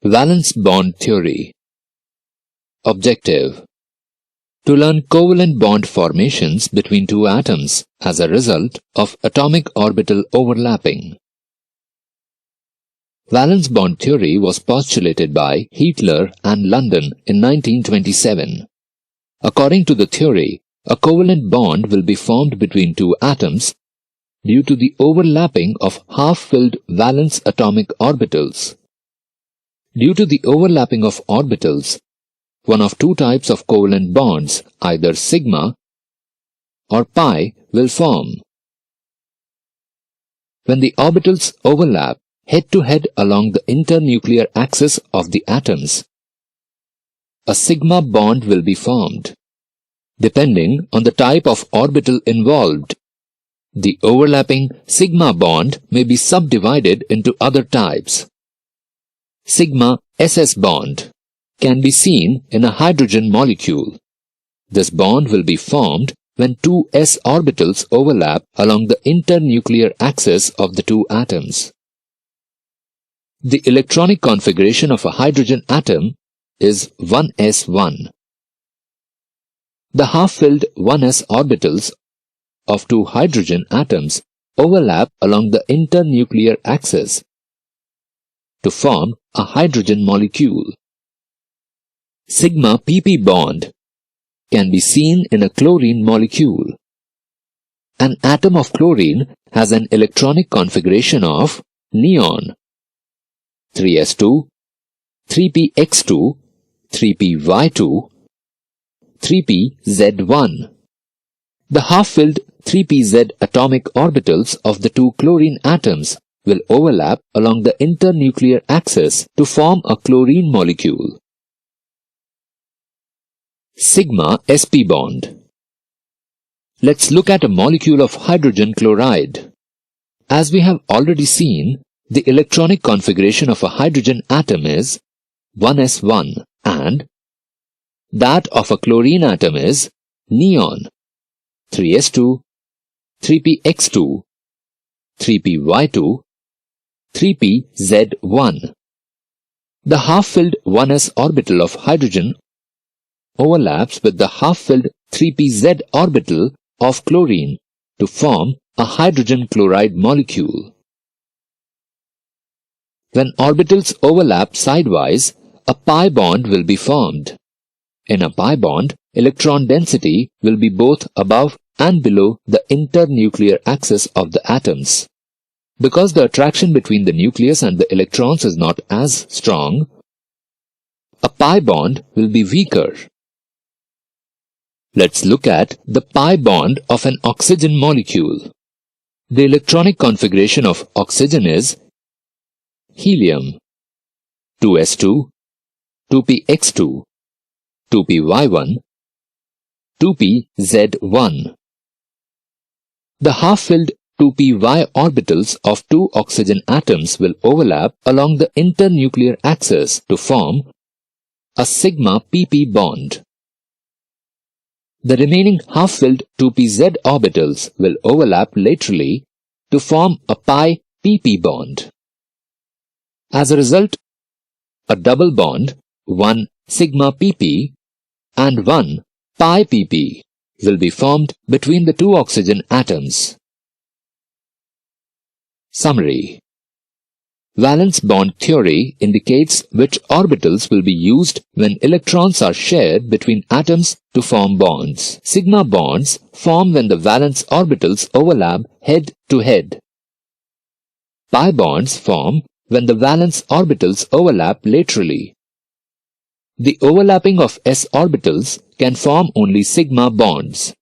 Valence bond theory. Objective: to learn covalent bond formations between two atoms as a result of atomic orbital overlapping. Valence bond theory was postulated by Hitler and London in 1927. According to the theory, a covalent bond will be formed between two atoms due to the overlapping of half-filled valence atomic orbitals. Due to the overlapping of orbitals, one of two types of covalent bonds, either sigma or pi, will form. When the orbitals overlap head-to-head along the internuclear axis of the atoms, a sigma bond will be formed. Depending on the type of orbital involved, the overlapping sigma bond may be subdivided into other types. Sigma SS bond can be seen in a hydrogen molecule. This bond will be formed when two s orbitals overlap along the internuclear axis of the two atoms. The electronic configuration of a hydrogen atom is 1s1. The half-filled 1s orbitals of two hydrogen atoms overlap along the internuclear axis to form a hydrogen molecule. Sigma pp bond can be seen in a chlorine molecule. An atom of chlorine has an electronic configuration of neon 3s2, 3px2, 3py2, 3pz1. The half-filled 3pz atomic orbitals of the two chlorine atoms will overlap along the internuclear axis to form a chlorine molecule. Sigma sp bond. Let's look at a molecule of hydrogen chloride. As we have already seen, the electronic configuration of a hydrogen atom is 1s1 and that of a chlorine atom is neon 3s2, 3px2, 3py2, 3pz1. The half-filled 1s orbital of hydrogen overlaps with the half-filled 3pz orbital of chlorine to form a hydrogen chloride molecule. When orbitals overlap sidewise, a pi bond will be formed. In a pi bond, electron density will be both above and below the internuclear axis of the atoms. Because the attraction between the nucleus and the electrons is not as strong, a pi bond will be weaker. Let's look at the pi bond of an oxygen molecule. The electronic configuration of oxygen is helium 2s2, 2px2, 2py1, 2pz1. The half-filled 2py orbitals of two oxygen atoms will overlap along the internuclear axis to form a sigma pp bond. The remaining half-filled 2pz orbitals will overlap laterally to form a pi pp bond. As a result, a double bond, one sigma pp and one pi pp, will be formed between the two oxygen atoms. Summary: Valence bond theory indicates which orbitals will be used when electrons are shared between atoms to form bonds. Sigma bonds form when the valence orbitals overlap head-to-head. Pi bonds form when the valence orbitals overlap laterally. The overlapping of s orbitals can form only sigma bonds.